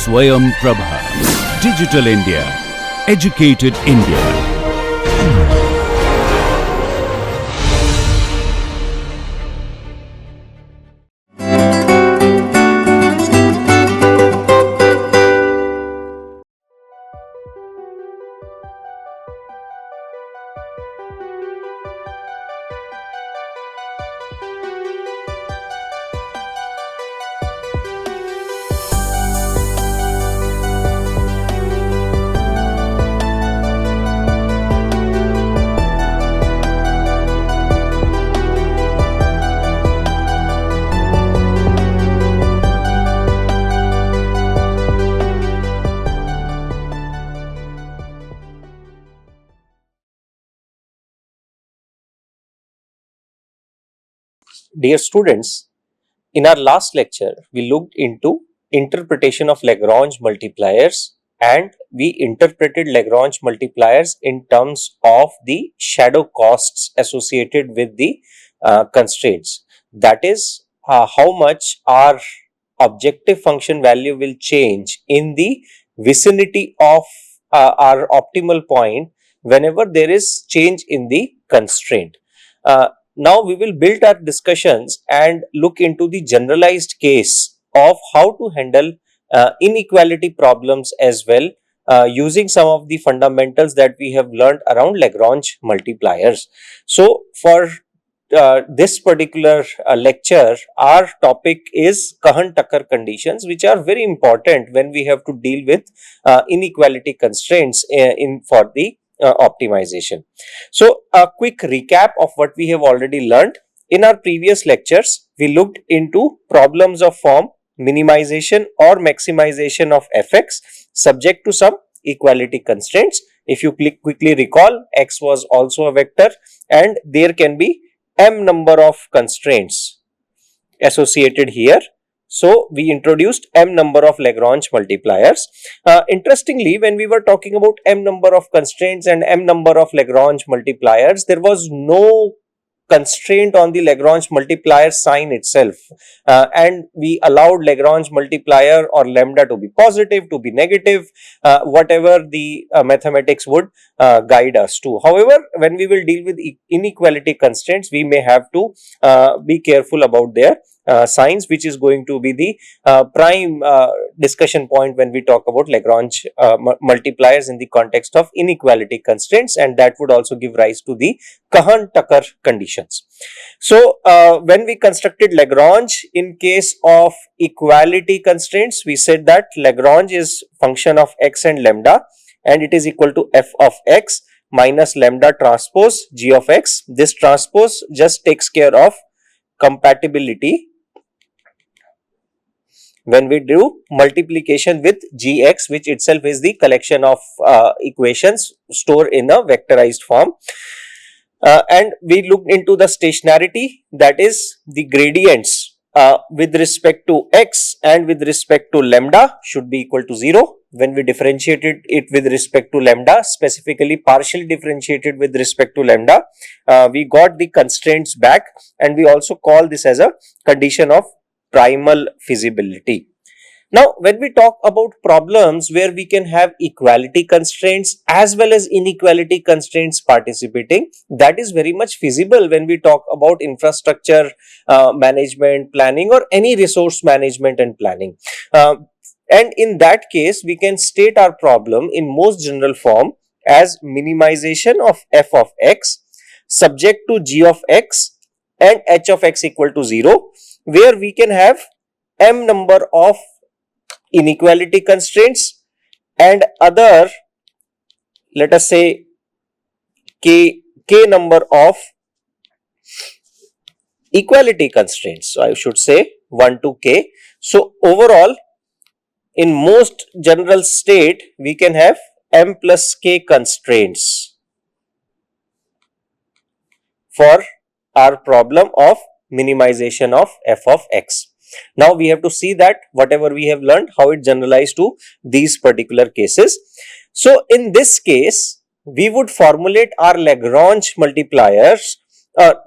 Swayam Prabha. Digital India. Educated India. Dear students, in our last lecture, we looked into interpretation of Lagrange multipliers and we interpreted Lagrange multipliers in terms of the shadow costs associated with the constraints. That is, how much our objective function value will change in the vicinity of our optimal point whenever there is change in the constraint. Now we will build our discussions and look into the generalized case of how to handle inequality problems as well, using some of the fundamentals that we have learned around Lagrange multipliers. So for this particular lecture, our topic is Kahan-Tucker conditions, which are very important when we have to deal with inequality constraints in for the optimization. So a quick recap of what we have already learned. In our previous lectures, we looked into problems of form minimization or maximization of fx subject to some equality constraints. If you quickly recall, x was also a vector and there can be m number of constraints associated here. So we introduced m number of Lagrange multipliers. Interestingly, when we were talking about m number of constraints and m number of Lagrange multipliers, there was no constraint on the Lagrange multiplier sign itself, and we allowed Lagrange multiplier or lambda to be positive, to be negative, whatever the mathematics would guide us to. However, when we will deal with inequality constraints, we may have to be careful about their signs, which is going to be the prime discussion point when we talk about Lagrange multipliers in the context of inequality constraints, and that would also give rise to the Kahan-Tucker conditions. So when we constructed Lagrange in case of equality constraints, we said that Lagrange is function of x and lambda and it is equal to f of x minus lambda transpose g of x. This transpose just takes care of compatibility when we do multiplication with gx, which itself is the collection of equations stored in a vectorized form. And we looked into the stationarity, that is the gradients with respect to x and with respect to lambda should be equal to 0. When we differentiated it with respect to lambda, specifically partially differentiated with respect to lambda, we got the constraints back, and we also call this as a condition of primal feasibility. Now, when we talk about problems where we can have equality constraints as well as inequality constraints participating, that is very much feasible when we talk about infrastructure management, planning, or any resource management and planning. And in that case, we can state our problem in most general form as minimization of f of x subject to g of x and h of x equal to 0, where we can have m number of inequality constraints and other, let us say, k number of equality constraints. So I should say 1 to k. So overall, in most general state, we can have m plus k constraints for our problem of minimization of f of x. Now we have to see that whatever we have learned, how it generalized to these particular cases. So in this case, we would formulate our Lagrange multipliers,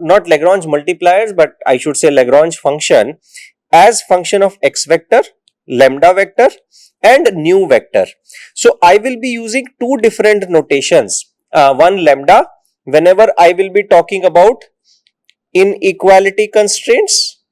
not Lagrange multipliers, but I should say Lagrange function as function of x vector lambda vector and nu vector. So I will be using two different notations. One lambda whenever I will be talking about inequality constraints,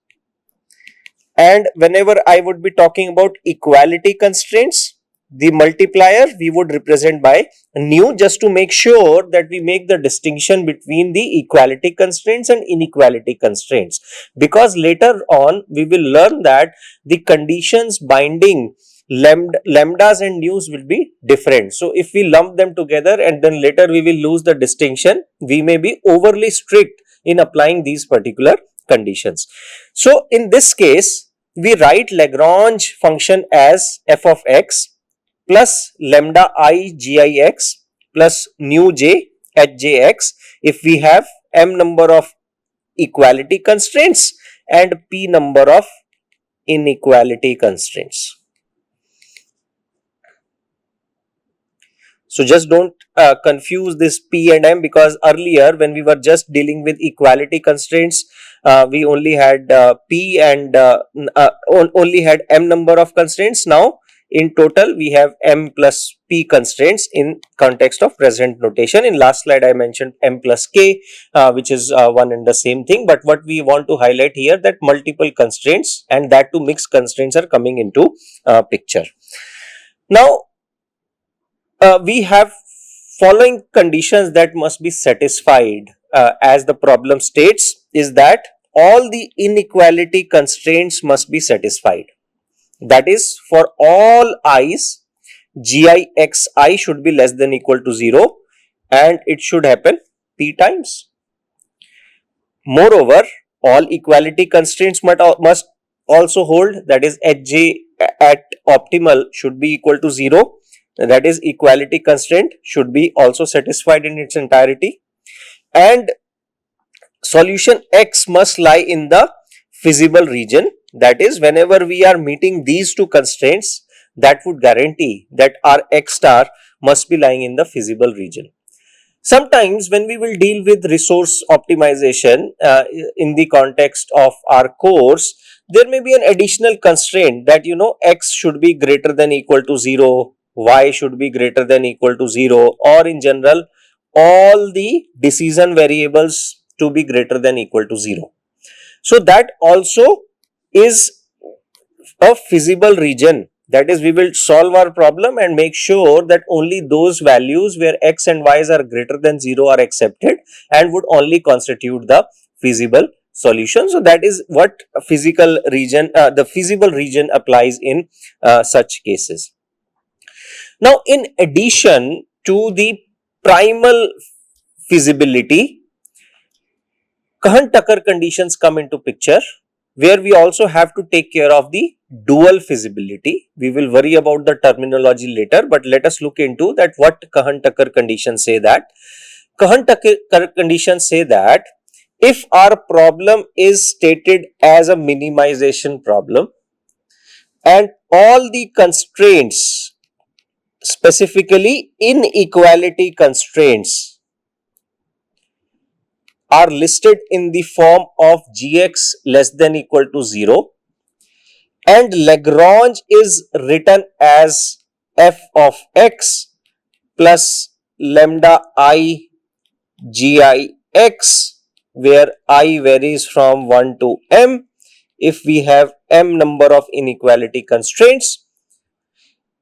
and whenever I would be talking about equality constraints, the multiplier we would represent by nu, just to make sure that we make the distinction between the equality constraints and inequality constraints, because later on we will learn that the conditions binding lambdas and nus will be different. So if we lump them together and then later we will lose the distinction, we may be overly strict in applying these particular conditions. So in this case, we write Lagrange function as f of x plus lambda I gix plus nu j hjx if we have m number of equality constraints and p number of inequality constraints. So just don't confuse this p and m, because earlier when we were just dealing with equality constraints, we only had p and only had m number of constraints. Now in total we have m plus p constraints in context of present notation. In last slide I mentioned m plus k, which is one and the same thing, but what we want to highlight here that multiple constraints and that too mixed constraints are coming into picture. Now we have following conditions that must be satisfied, as the problem states, is that all the inequality constraints must be satisfied. That is, for all i's, gixi should be less than equal to 0 and it should happen p times. Moreover, all equality constraints must also hold, that is hj at optimal should be equal to 0. That is, equality constraint should be also satisfied in its entirety, and solution x must lie in the feasible region. That is, whenever we are meeting these two constraints, that would guarantee that our x star must be lying in the feasible region. Sometimes when we will deal with resource optimization in the context of our course, there may be an additional constraint that x should be greater than equal to 0, y should be greater than equal to 0, or in general all the decision variables to be greater than equal to 0. So that also is a feasible region. That is, we will solve our problem and make sure that only those values where x and y's are greater than 0 are accepted and would only constitute the feasible solution. So that is what physical region, the feasible region applies in such cases. Now, in addition to the primal feasibility, Cohen-Tucker conditions come into picture, where we also have to take care of the dual feasibility. We will worry about the terminology later, but let us look into that what Cohen-Tucker conditions say. That Cohen-Tucker conditions say that if our problem is stated as a minimization problem and all the constraints, specifically inequality constraints, are listed in the form of gx less than equal to 0 and Lagrange is written as f of x plus lambda I gix, where I varies from 1 to m if we have m number of inequality constraints.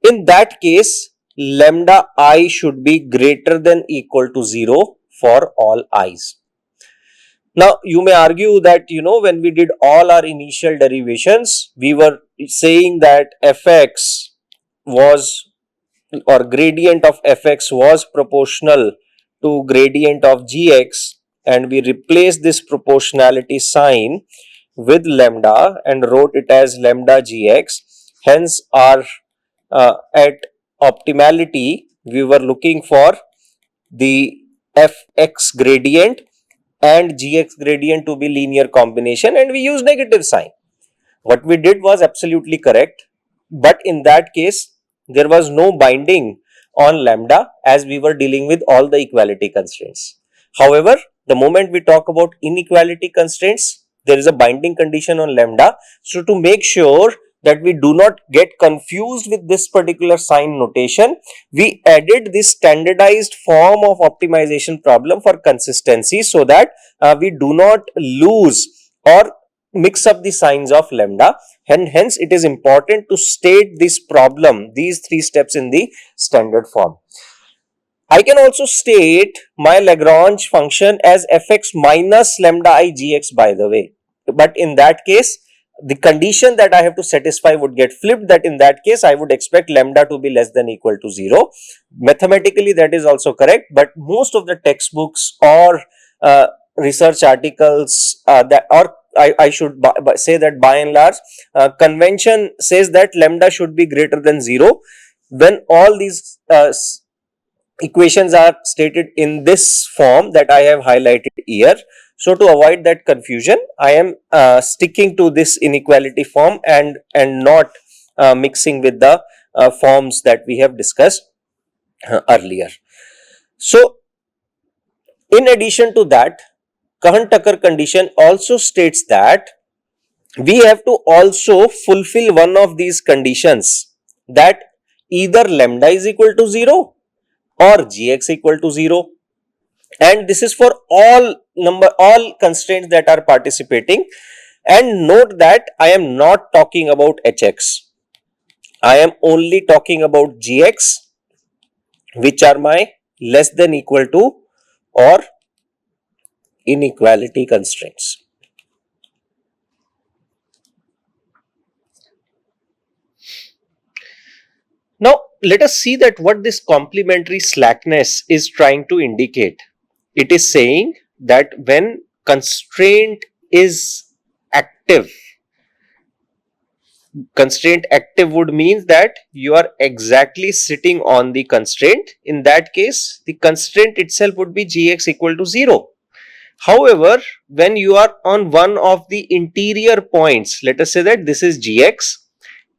In that case, lambda I should be greater than equal to 0 for all i's. Now, you may argue that, when we did all our initial derivations, we were saying that fx was, or gradient of fx was proportional to gradient of gx, and we replaced this proportionality sign with lambda and wrote it as lambda gx. Hence, our at optimality, we were looking for the fx gradient and gx gradient to be linear combination, and we use negative sign. What we did was absolutely correct, but in that case there was no binding on lambda as we were dealing with all the equality constraints. However, the moment we talk about inequality constraints, there is a binding condition on lambda. So to make sure that we do not get confused with this particular sign notation, we added this standardized form of optimization problem for consistency, so that we do not lose or mix up the signs of lambda, and hence it is important to state this problem, these three steps, in the standard form. I can also state my Lagrange function as fx minus lambda I gx, by the way, but in that case the condition that I have to satisfy would get flipped, that in that case I would expect lambda to be less than equal to 0. Mathematically that is also correct, but most of the textbooks or research articles that, or I should say that by and large convention says that lambda should be greater than 0 when all these equations are stated in this form that I have highlighted here. So to avoid that confusion, I am sticking to this inequality form and not mixing with the forms that we have discussed earlier. So in addition to that, Cohen-Tucker condition also states that we have to also fulfill one of these conditions, that either lambda is equal to 0 or gx equal to 0, and this is for all constraints that are participating. And note that I am not talking about hx, I am only talking about gx, which are my less than equal to or inequality constraints. Now let us see that what this complementary slackness is trying to indicate. It is saying that when constraint is active, constraint active would mean that you are exactly sitting on the constraint. In that case, the constraint itself would be gx equal to 0. However, when you are on one of the interior points, let us say that this is gx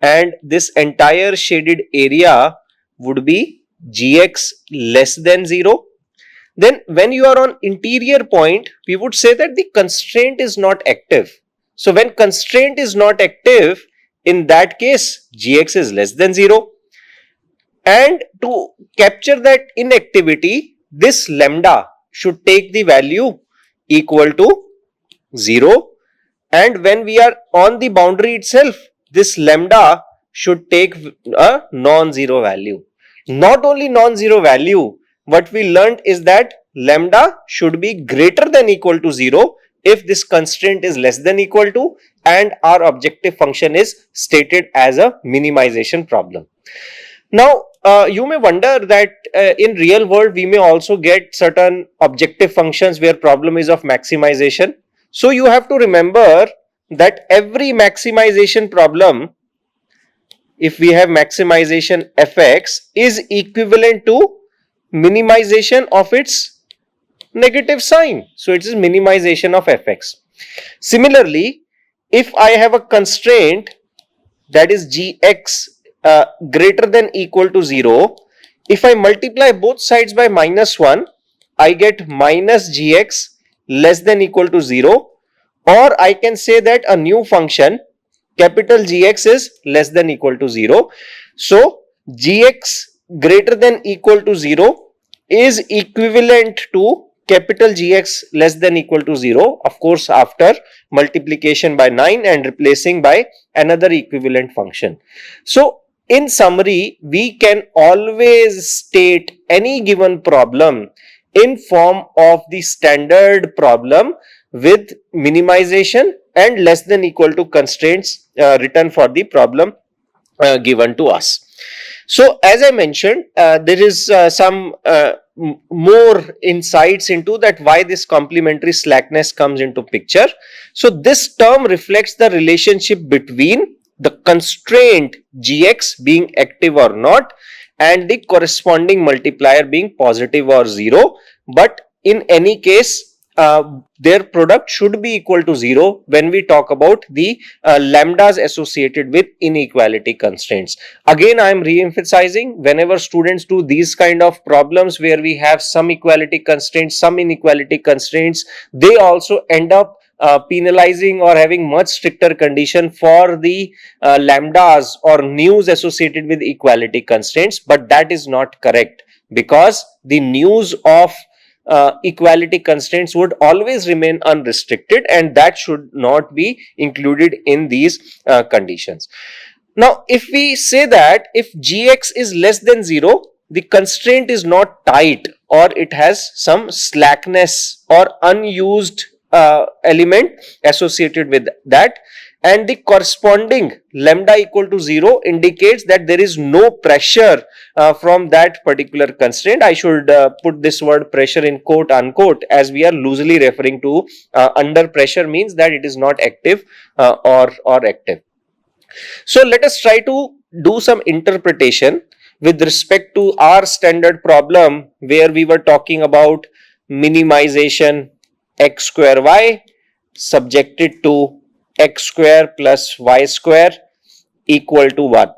and this entire shaded area would be gx less than 0, then when you are on interior point, we would say that the constraint is not active. So when constraint is not active, in that case gx is less than 0, and to capture that inactivity, this lambda should take the value equal to 0, and when we are on the boundary itself, this lambda should take a non-zero value. Not only non-zero value, what we learned is that lambda should be greater than equal to 0 if this constraint is less than equal to and our objective function is stated as a minimization problem. Now you may wonder that in real world we may also get certain objective functions where problem is of maximization. So you have to remember that every maximization problem, if we have maximization fx, is equivalent to minimization of its negative sign. So it is minimization of fx. Similarly, if I have a constraint that is gx greater than equal to 0, if I multiply both sides by -1, I get minus gx less than equal to 0, or I can say that a new function capital Gx is less than equal to 0. So Gx greater than equal to 0 is equivalent to capital Gx less than equal to 0, of course after multiplication by 9 and replacing by another equivalent function. So in summary, we can always state any given problem in form of the standard problem with minimization and less than equal to constraints written for the problem given to us. So as I mentioned, there is some more insights into that why this complementary slackness comes into picture. So this term reflects the relationship between the constraint gx being active or not and the corresponding multiplier being positive or 0, but in any case their product should be equal to 0 when we talk about the lambdas associated with inequality constraints. Again, I am re-emphasizing, whenever students do these kind of problems where we have some equality constraints, some inequality constraints, they also end up penalizing or having much stricter condition for the lambdas or news associated with equality constraints, but that is not correct, because the news of equality constraints would always remain unrestricted, and that should not be included in these conditions. Now, if we say that if gx is less than 0, the constraint is not tight, or it has some slackness or unused element associated with that, and the corresponding lambda equal to 0 indicates that there is no pressure from that particular constraint. I should put this word pressure in quote unquote, as we are loosely referring to under pressure means that it is not active or active. So let us try to do some interpretation with respect to our standard problem, where we were talking about minimization x square y subjected to x square plus y square equal to 1.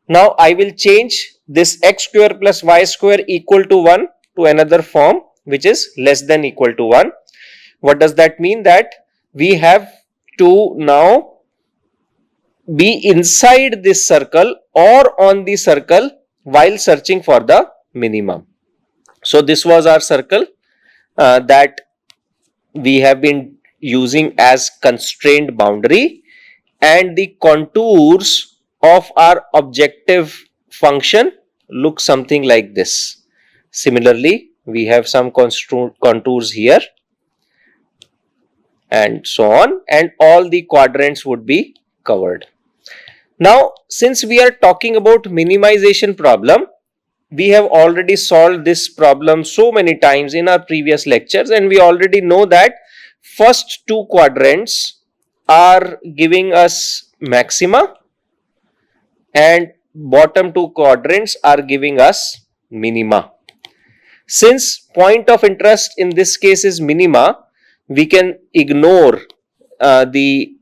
Now I will change this x square plus y square equal to 1 to another form, which is less than equal to 1. What does that mean? That we have to now be inside this circle or on the circle while searching for the minimum. So this was our circle that we have been using as constrained boundary, and the contours of our objective function look something like this. Similarly, we have some contours here and so on, and all the quadrants would be covered. Now, since we are talking about minimization problem, we have already solved this problem so many times in our previous lectures, and we already know that first two quadrants are giving us maxima and bottom two quadrants are giving us minima. Since point of interest in this case is minima, we can ignore the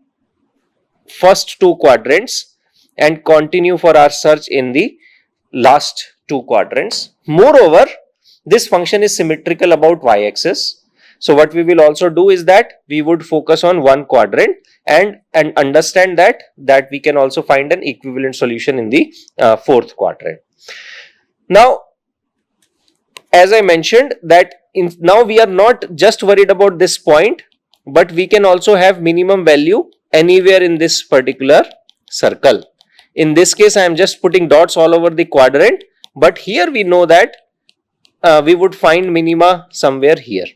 first two quadrants and continue for our search in the last two quadrants. Moreover, this function is symmetrical about y-axis. So what we will also do is that we would focus on one quadrant and understand that we can also find an equivalent solution in the fourth quadrant. Now, as I mentioned that now we are not just worried about this point, but we can also have minimum value anywhere in this particular circle. In this case, I am just putting dots all over the quadrant, but here we know that we would find minima somewhere here.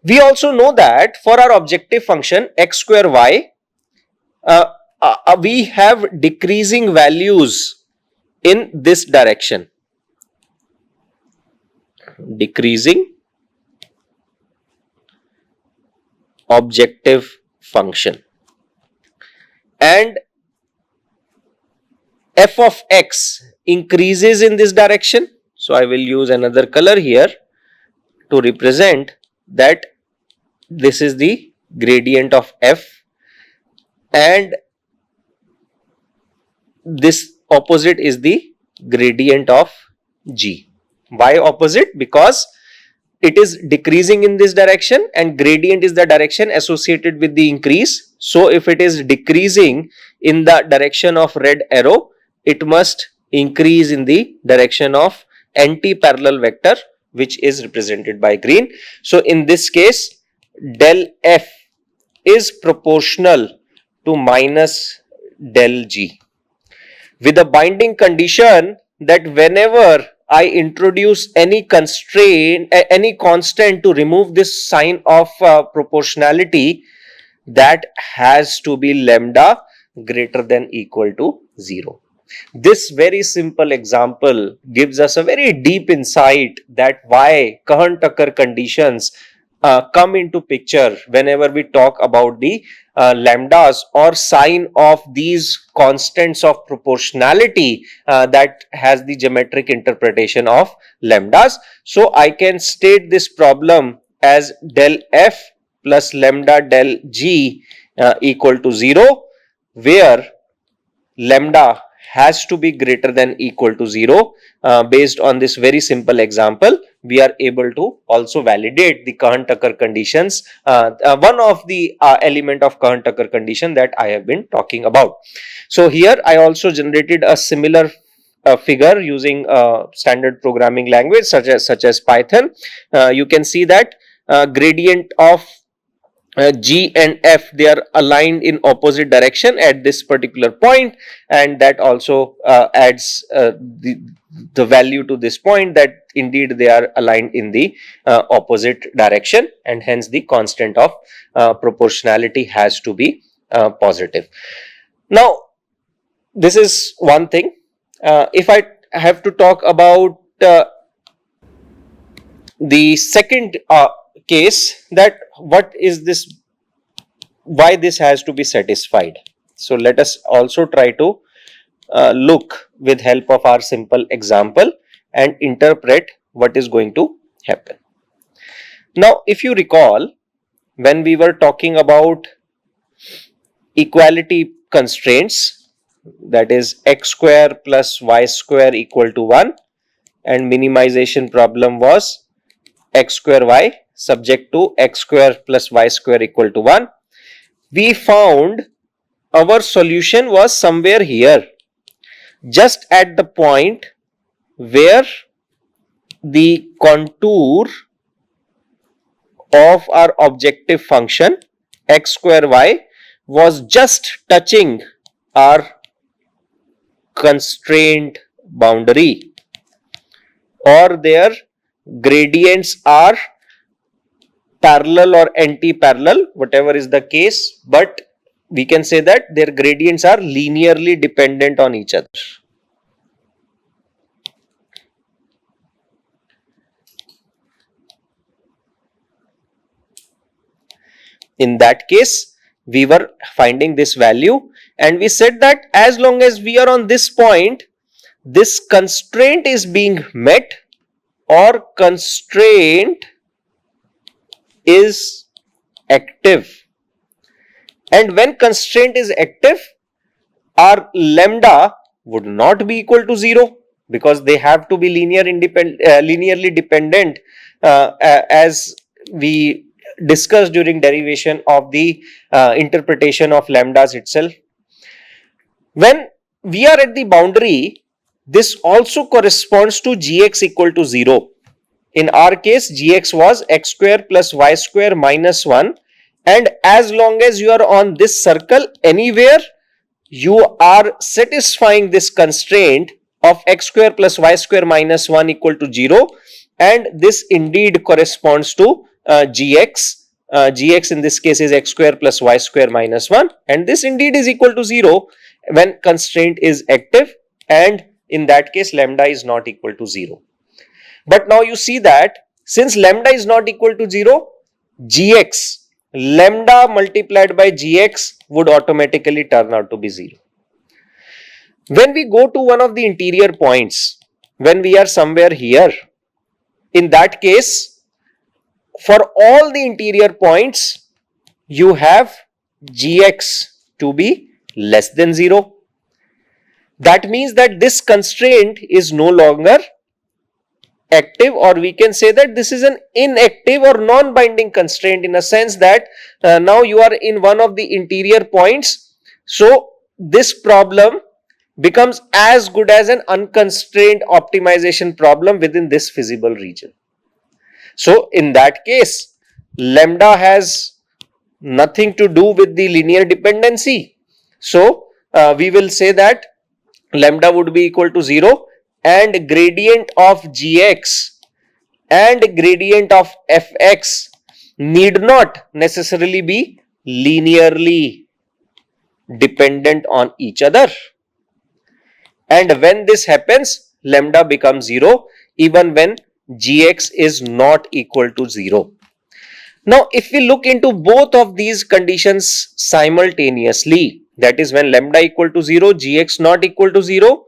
We also know that for our objective function x square y, we have decreasing values in this direction. Decreasing objective function, and f of x increases in this direction. So I will use another color here to represent that this is the gradient of f, and this opposite is the gradient of g. Why opposite? Because it is decreasing in this direction and gradient is the direction associated with the increase. So if it is decreasing in the direction of red arrow, it must increase in the direction of anti-parallel vector, which is represented by green. So in this case, del f is proportional to minus del g, with a binding condition that whenever I introduce any constraint, any constant to remove this sign of proportionality, that has to be lambda greater than equal to 0. This very simple example gives us a very deep insight that why Cohen-Tucker conditions come into picture whenever we talk about the lambdas or sign of these constants of proportionality that has the geometric interpretation of lambdas. So I can state this problem as del f plus lambda del g equal to 0, where lambda has to be greater than equal to 0. Based on this very simple example, we are able to also validate the Cohen-Tucker conditions, one of the element of Cohen-Tucker condition that I have been talking about. So here I also generated a similar figure using standard programming language such as Python. You can see that gradient of G and F, they are aligned in opposite direction at this particular point, and that also adds the value to this point that indeed they are aligned in the opposite direction, and hence the constant of proportionality has to be positive. Now this is one thing. If I have to talk about the second case, that what is this, why this has to be satisfied. So let us also try to look with help of our simple example and interpret what is going to happen. Now if you recall, when we were talking about equality constraints, that is x square plus y square equal to 1, and minimization problem was x square y subject to x square plus y square equal to 1, we found our solution was somewhere here, just at the point where the contour of our objective function x square y was just touching our constraint boundary, or their gradients are parallel or anti-parallel, whatever is the case, but we can say that their gradients are linearly dependent on each other. In that case, we were finding this value, and we said that as long as we are on this point, this constraint is being met, or constraint is active. And when constraint is active, our lambda would not be equal to 0, because they have to be linearly dependent, as we discussed during derivation of the interpretation of lambdas itself. When we are at the boundary, this also corresponds to gx equal to 0. In our case, gx was x square plus y square minus 1, and as long as you are on this circle, anywhere you are satisfying this constraint of x square plus y square minus 1 equal to 0, and this indeed corresponds to gx. Gx in this case is x square plus y square minus 1, and this indeed is equal to 0 when constraint is active, and in that case lambda is not equal to 0. But now you see that since lambda is not equal to 0, gx, lambda multiplied by gx would automatically turn out to be 0. When we go to one of the interior points, when we are somewhere here, in that case, for all the interior points, you have gx to be less than 0. That means that this constraint is no longer active, or we can say that this is an inactive or non-binding constraint, in a sense that now you are in one of the interior points. So this problem becomes as good as an unconstrained optimization problem within this feasible region. So in that case, lambda has nothing to do with the linear dependency. So we will say that lambda would be equal to 0, and gradient of gx and gradient of fx need not necessarily be linearly dependent on each other. And when this happens, lambda becomes 0 even when gx is not equal to 0. Now if we look into both of these conditions simultaneously, that is when lambda equal to 0, gx not equal to 0,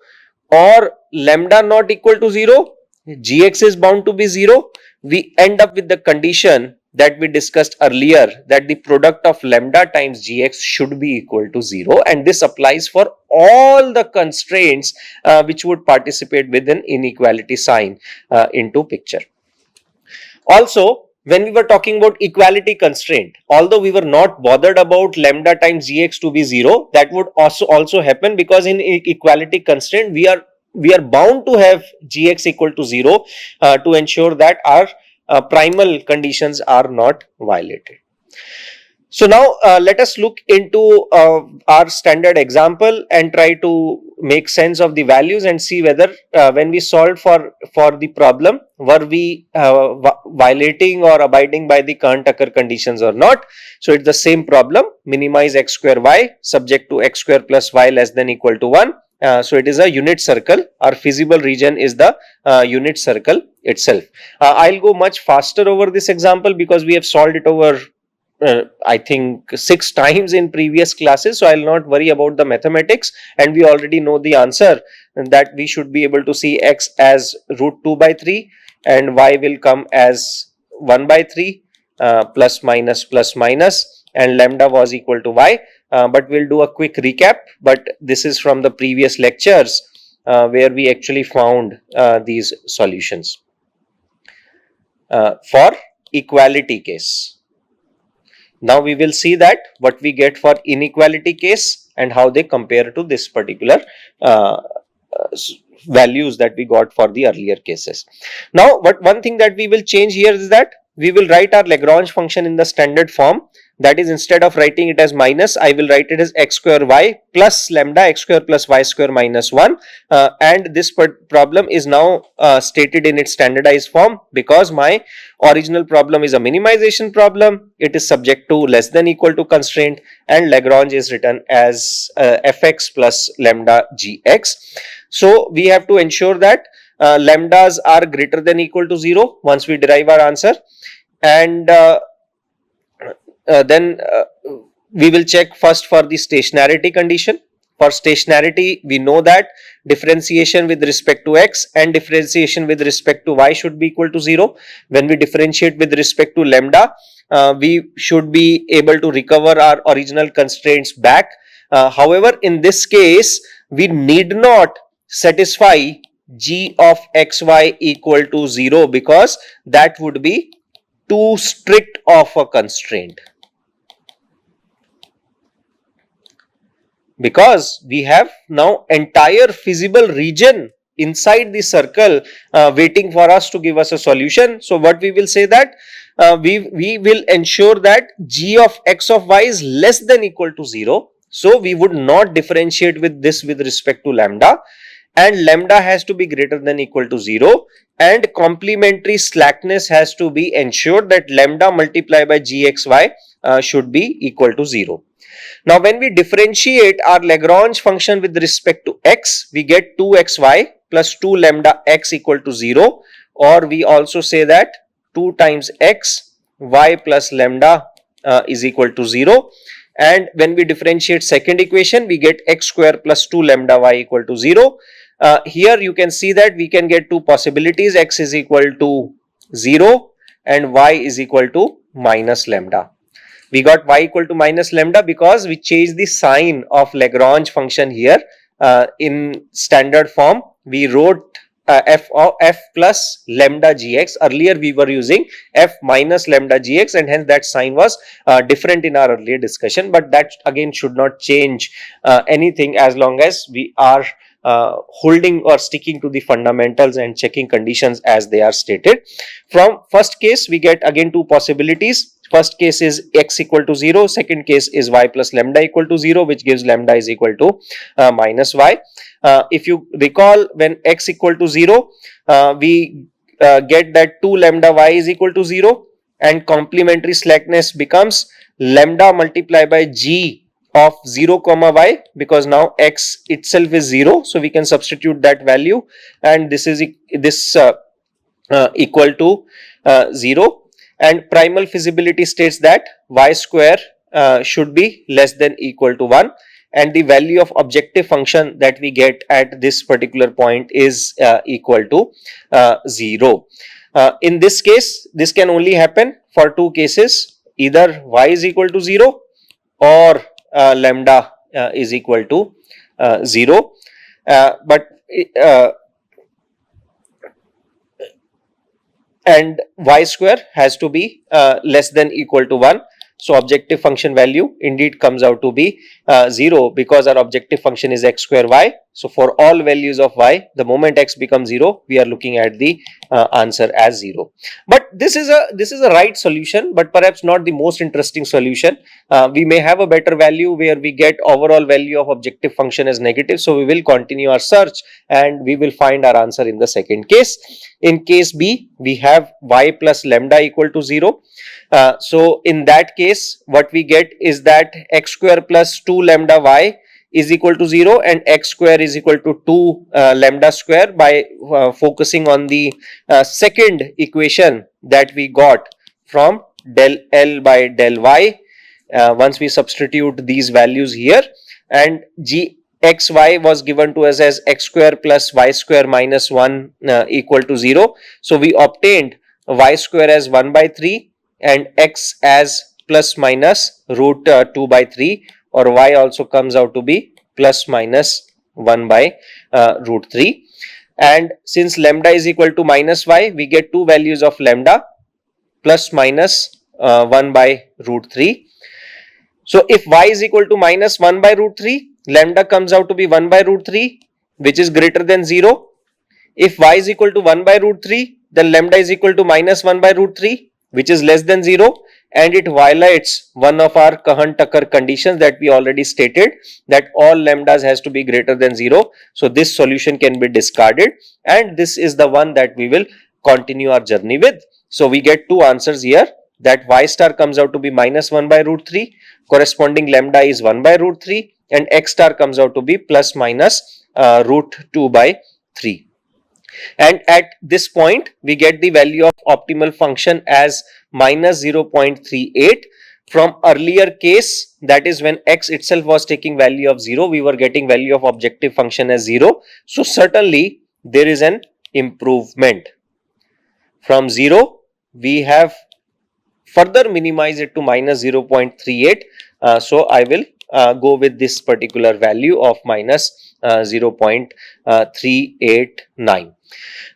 or lambda not equal to 0, gx is bound to be 0, we end up with the condition that we discussed earlier, that the product of lambda times gx should be equal to 0, and this applies for all the constraints which would participate with an inequality sign into picture. Also, when we were talking about equality constraint, although we were not bothered about lambda times gx to be 0, that would also happen, because in equality constraint we are bound to have gx equal to 0 to ensure that our primal conditions are not violated. So now let us look into our standard example and try to make sense of the values and see whether when we solved for the problem, were we violating or abiding by the Kant-Tucker conditions or not. So it's the same problem: minimize x square y subject to x square plus y less than equal to 1. So it is a unit circle. Our feasible region is the unit circle itself. I'll go much faster over this example because we have solved it over I think 6 times in previous classes, so I'll not worry about the mathematics, and we already know the answer, that we should be able to see x as root 2 by 3 and y will come as 1 by 3 plus minus, and lambda was equal to y. But we'll do a quick recap, but this is from the previous lectures where we actually found these solutions. For equality case, now we will see that what we get for inequality case and how they compare to this particular values that we got for the earlier cases. Now, one thing that we will change here is that we will write our Lagrange function in the standard form. That is, instead of writing it as minus, I will write it as x square y plus lambda x square plus y square minus 1. And this problem is now stated in its standardized form, because my original problem is a minimization problem. It is subject to less than equal to constraint, and Lagrange is written as fx plus lambda gx. So we have to ensure that lambdas are greater than equal to 0 once we derive our answer, and then we will check first for the stationarity condition. For stationarity, we know that differentiation with respect to x and differentiation with respect to y should be equal to 0. When we differentiate with respect to lambda, we should be able to recover our original constraints back. However, in this case, we need not satisfy g of xy equal to 0, because that would be too strict of a constraint. Because we have now entire feasible region inside the circle waiting for us to give us a solution. So what we will say that we will ensure that g of x of y is less than equal to 0. So we would not differentiate with this with respect to lambda, and lambda has to be greater than equal to 0, and complementary slackness has to be ensured that lambda multiplied by gxy should be equal to 0. Now, when we differentiate our Lagrange function with respect to x, we get 2xy plus 2 lambda x equal to 0, or we also say that 2 times x y plus lambda is equal to 0. And when we differentiate second equation, we get x square plus 2 lambda y equal to 0. Here you can see that we can get two possibilities: x is equal to 0 and y is equal to minus lambda. We got y equal to minus lambda because we changed the sign of Lagrange function here. In standard form, we wrote f plus lambda gx. Earlier we were using f minus lambda gx, and hence that sign was different in our earlier discussion. But that again should not change anything as long as we are holding or sticking to the fundamentals and checking conditions as they are stated. From first case, we get again two possibilities. First case is x equal to 0. Second case is y plus lambda equal to 0, which gives lambda is equal to minus y. If you recall, when x equal to 0, we get that 2 lambda y is equal to 0, and complementary slackness becomes lambda multiplied by g of 0 comma y, because now x itself is 0, so we can substitute that value, and this is equal to 0. And primal feasibility states that y square should be less than equal to 1, and the value of objective function that we get at this particular point is equal to 0. In this case, this can only happen for two cases, either y is equal to 0 or lambda is equal to 0. But and y square has to be less than equal to 1. So objective function value indeed comes out to be 0, because our objective function is x square y. So for all values of y, the moment x becomes 0, we are looking at the answer as 0. But this is a right solution, but perhaps not the most interesting solution. We may have a better value where we get overall value of objective function as negative. So we will continue our search and we will find our answer in the second case. In case B, we have y plus lambda equal to 0. So in that case, what we get is that x square plus 2 lambda y is equal to 0 and x square is equal to 2 lambda square by focusing on the second equation that we got from del L by del y. Once we substitute these values here, and xy was given to us as x square plus y square minus 1 equal to 0. So we obtained y square as 1 by 3 and x as plus minus root 2 by 3, or y also comes out to be plus minus 1 by root 3. And since lambda is equal to minus y, we get two values of lambda, plus minus 1 by root 3. So if y is equal to minus 1 by root 3, lambda comes out to be 1 by root 3, which is greater than 0. If y is equal to 1 by root 3, then lambda is equal to minus 1 by root 3, which is less than 0, and it violates one of our Cohen-Tucker conditions that we already stated, that all lambdas has to be greater than 0. So this solution can be discarded, and this is the one that we will continue our journey with. So we get two answers here, that y star comes out to be minus 1 by root 3, corresponding lambda is 1 by root 3, and x star comes out to be plus minus root 2 by 3. And at this point, we get the value of optimal function as minus 0.38. From earlier case, that is when x itself was taking value of 0, we were getting value of objective function as 0. So certainly there is an improvement. From 0, we have further minimized it to minus 0.38. So I will go with this particular value of minus 0.389.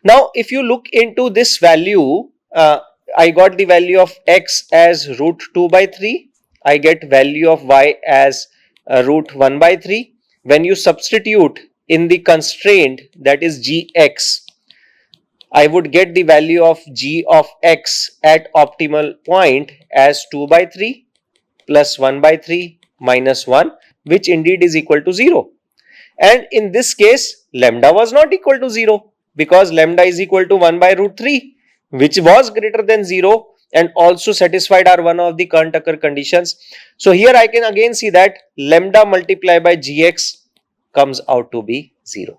Now, if you look into this value, I got the value of x as root 2 by 3. I get value of y as root 1 by 3. When you substitute in the constraint, that is gx, I would get the value of g of x at optimal point as 2 by 3 plus 1 by 3 minus 1, which indeed is equal to 0. And in this case, lambda was not equal to 0, because lambda is equal to 1 by root 3, which was greater than 0 and also satisfied our one of the Cohen-Tucker conditions. So here I can again see that lambda multiplied by gx comes out to be 0.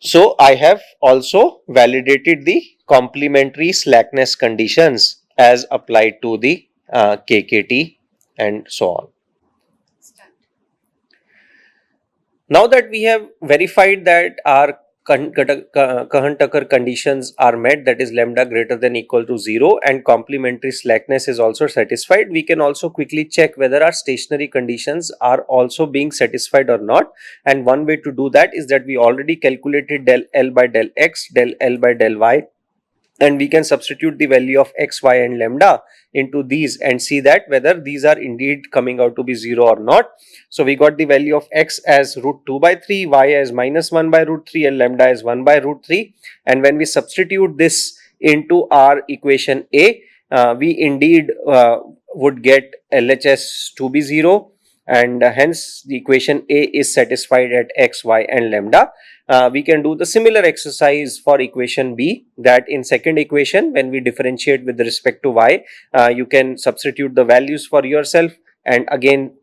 So I have also validated the complementary slackness conditions as applied to the KKT and so on. Now that we have verified that our Cohen-Tucker conditions are met, that is lambda greater than equal to 0 and complementary slackness is also satisfied, we can also quickly check whether our stationary conditions are also being satisfied or not. And one way to do that is that we already calculated del L by del x, del L by del y, and we can substitute the value of x, y and lambda into these and see that whether these are indeed coming out to be 0 or not. So we got the value of x as root 2 by 3, y as minus 1 by root 3 and lambda as 1 by root 3. And when we substitute this into our equation A, we indeed would get LHS to be 0, and hence the equation A is satisfied at x, y and lambda. We can do the similar exercise for equation B, that in second equation when we differentiate with respect to y, you can substitute the values for yourself and again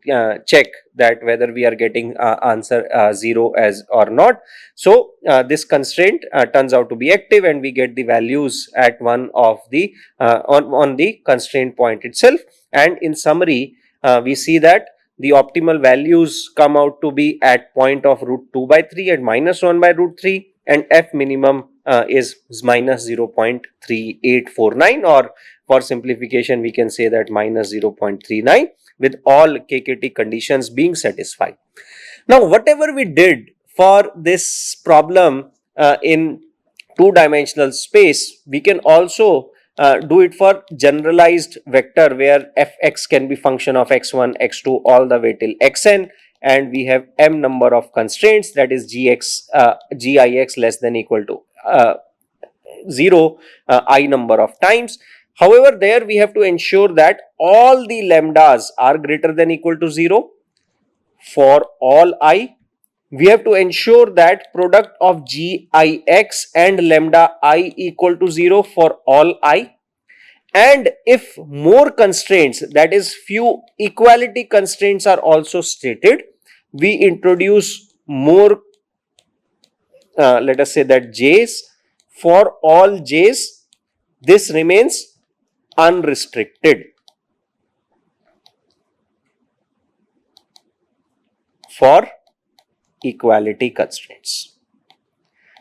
check that whether we are getting answer 0 as or not. So this constraint turns out to be active and we get the values at one of the on the constraint point itself. And in summary, we see that the optimal values come out to be at point of root 2 by 3 and minus 1 by root 3, and f minimum is minus 0.3849, or for simplification we can say that minus 0.39, with all KKT conditions being satisfied. Now whatever we did for this problem in two-dimensional space, we can also do it for generalized vector where fx can be function of x1, x2 all the way till xn, and we have m number of constraints, that is gix less than equal to 0 I number of times. However, there we have to ensure that all the lambdas are greater than equal to 0 for all I. We have to ensure that product of gix and lambda I equal to 0 for all I. And if more constraints, that is few equality constraints are also stated, we introduce more, let us say that j's. For all j's, this remains unrestricted. For equality constraints,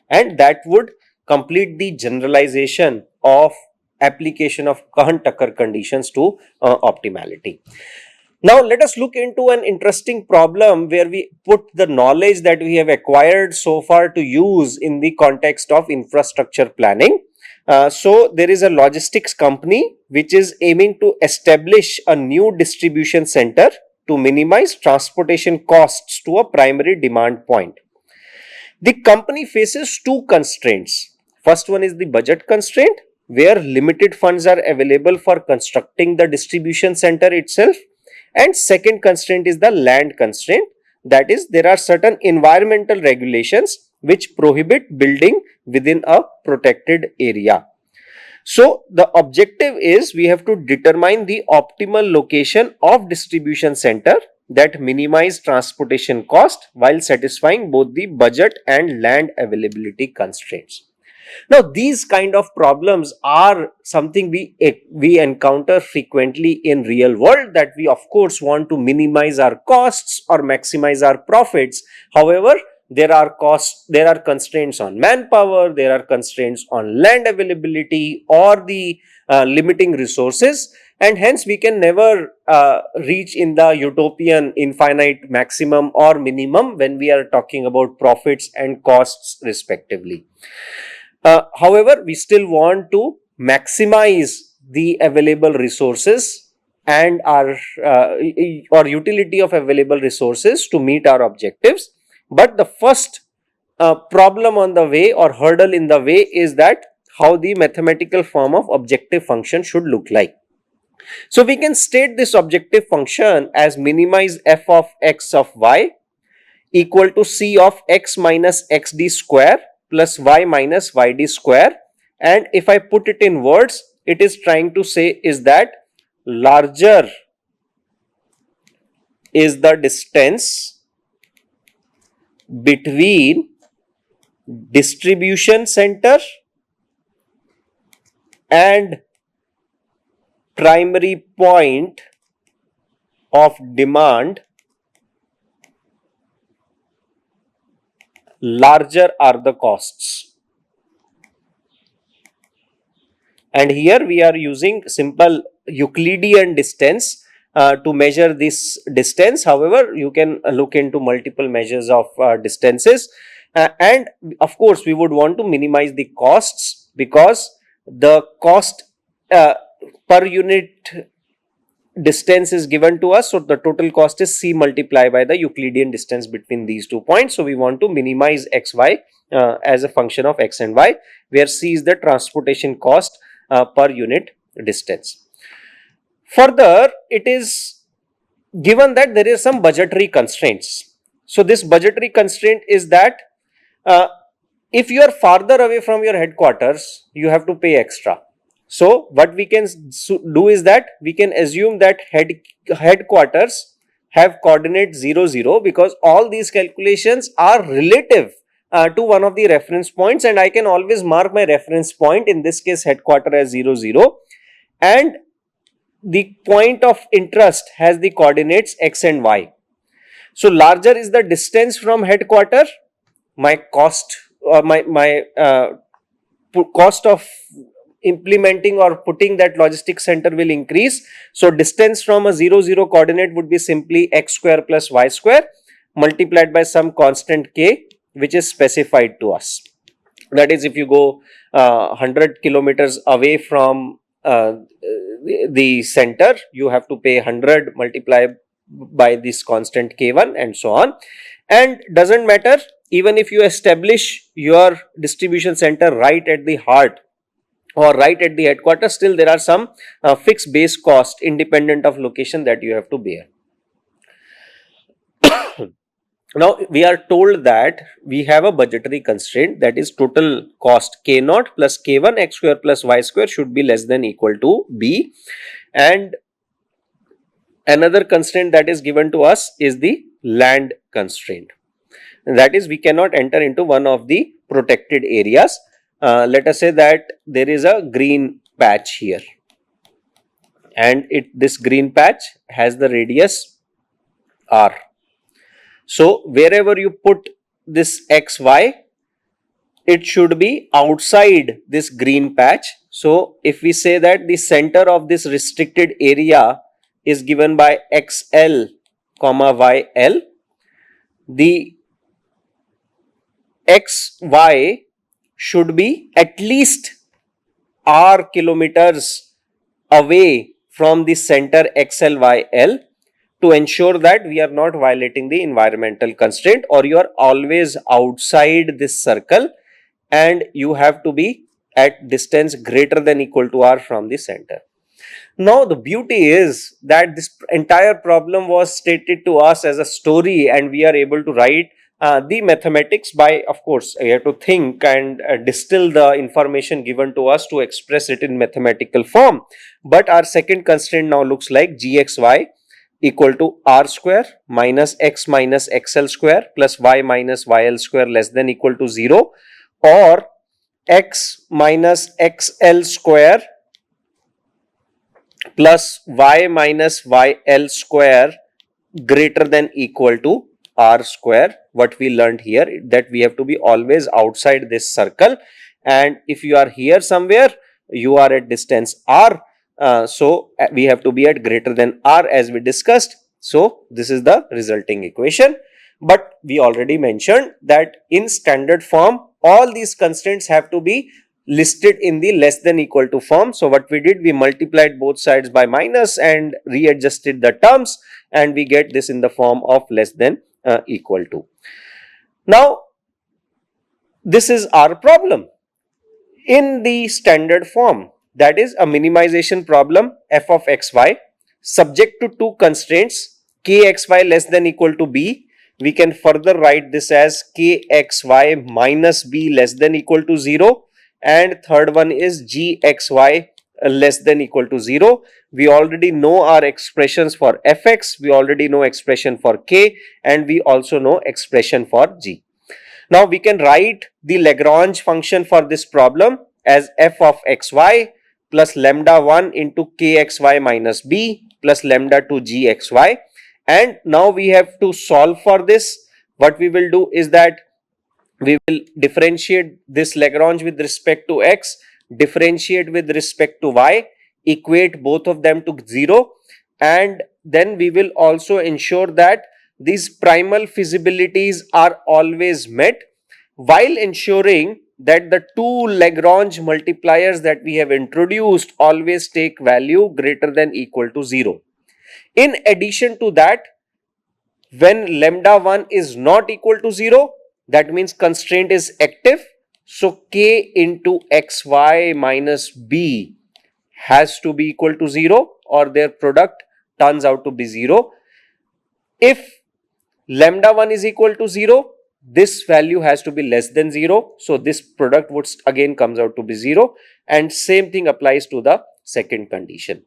and that would complete the generalization of application of Cohen-Tucker conditions to optimality. Now let us look into an interesting problem where we put the knowledge that we have acquired so far to use in the context of infrastructure planning. So there is a logistics company which is aiming to establish a new distribution center to minimize transportation costs to a primary demand point. The company faces two constraints. First one is the budget constraint, where limited funds are available for constructing the distribution center itself. And second constraint is the land constraint, that is, there are certain environmental regulations which prohibit building within a protected area. So the objective is we have to determine the optimal location of distribution center that minimize transportation cost while satisfying both the budget and land availability constraints. Now these kind of problems are something we encounter frequently in real world, that we of course want to minimize our costs or maximize our profits. However, there are constraints on manpower, there are constraints on land availability or the limiting resources, and hence we can never reach in the utopian infinite maximum or minimum when we are talking about profits and costs respectively. However, we still want to maximize the available resources and our or utility of available resources to meet our objectives. But the first problem on the way or hurdle in the way is that how the mathematical form of objective function should look like. So we can state this objective function as minimize f of x of y equal to c of x minus xd square plus y minus yd square. And if I put it in words, it is trying to say is that larger is the distance between distribution center and primary point of demand, larger are the costs. And here we are using simple Euclidean distance to measure this distance. However, you can look into multiple measures of distances, and of course we would want to minimize the costs, because the cost per unit distance is given to us, so the total cost is c multiplied by the Euclidean distance between these 2 points. So we want to minimize xy as a function of x and y, where c is the transportation cost per unit distance. Further, it is given that there is some budgetary constraints. So this budgetary constraint is that if you are farther away from your headquarters, you have to pay extra. So what we can do is that we can assume that headquarters have coordinate 0, 0, because all these calculations are relative to one of the reference points, and I can always mark my reference point, in this case headquarter, as 0, 0, and the point of interest has the coordinates x and y. So larger is the distance from headquarter, my cost or my cost of implementing or putting that logistics center will increase. So distance from a 0, 0 coordinate would be simply x square plus y square multiplied by some constant k, which is specified to us. That is, if you go 100 kilometers away from the center, you have to pay 100 multiplied by this constant k1 and so on. And doesn't matter, even if you establish your distribution center right at the heart or right at the headquarters, still there are some fixed base cost independent of location that you have to bear. Now we are told that we have a budgetary constraint, that is total cost k0 plus k1 x square plus y square should be less than equal to b, and another constraint that is given to us is the land constraint. That is, we cannot enter into one of the protected areas. Let us say that there is a green patch here, and this green patch has the radius r. So wherever you put this xy, it should be outside this green patch. So if we say that the center of this restricted area is given by xl comma yl, the xy should be at least r kilometers away from the center xlyl, to ensure that we are not violating the environmental constraint, or you are always outside this circle and you have to be at distance greater than equal to r from the center. Now the beauty is that this entire problem was stated to us as a story, and we are able to write the mathematics by, of course, you have to think and distill the information given to us to express it in mathematical form. But our second constraint now looks like gxy equal to r square minus x minus xl square plus y minus yl square less than equal to 0, or x minus xl square plus y minus yl square greater than equal to r square. What we learned here, that we have to be always outside this circle, and if you are here somewhere, you are at distance r, so we have to be at greater than r as we discussed. So this is the resulting equation. But we already mentioned that in standard form all these constraints have to be listed in the less than equal to form. So what we did, we multiplied both sides by minus and readjusted the terms, and we get this in the form of less than equal to. Now this is our problem in the standard form, that is a minimization problem f of xy subject to two constraints kxy less than equal to b. We can further write this as kxy minus b less than equal to 0, and third one is gxy less than equal to 0. We already know our expressions for fx, we already know expression for k, and we also know expression for g. Now we can write the Lagrange function for this problem as f of xy plus lambda 1 into kxy minus b plus lambda 2 gxy. And now we have to solve for this. What we will do is that we will differentiate this Lagrange with respect to x, differentiate with respect to y, equate both of them to 0, and then we will also ensure that these primal feasibilities are always met, while ensuring that the two Lagrange multipliers that we have introduced always take value greater than equal to 0. In addition to that, when lambda 1 is not equal to 0, that means constraint is active. So k into xy minus b has to be equal to 0, or their product turns out to be 0. If lambda 1 is equal to 0, this value has to be less than 0. So this product would again comes out to be 0, and same thing applies to the second condition.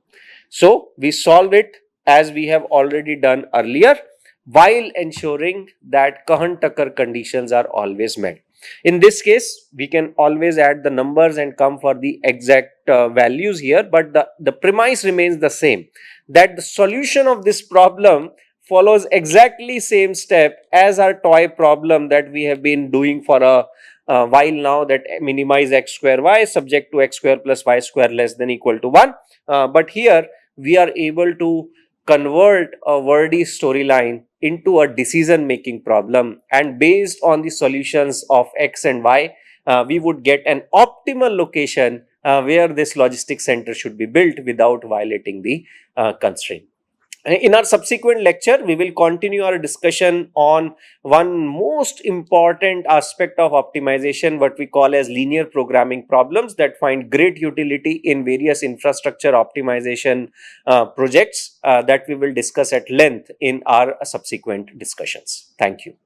So we solve it as we have already done earlier, while ensuring that Cohen-Tucker conditions are always met. In this case, we can always add the numbers and come for the exact values here, but the premise remains the same, that the solution of this problem follows exactly same step as our toy problem that we have been doing for a while now that minimize x square y subject to x square plus y square less than equal to 1. But here we are able to convert a wordy storyline into a decision making problem, and based on the solutions of x and y, we would get an optimal location where this logistic center should be built without violating the constraint. In our subsequent lecture, we will continue our discussion on one most important aspect of optimization, what we call as linear programming problems that find great utility in various infrastructure optimization projects that we will discuss at length in our subsequent discussions. Thank you.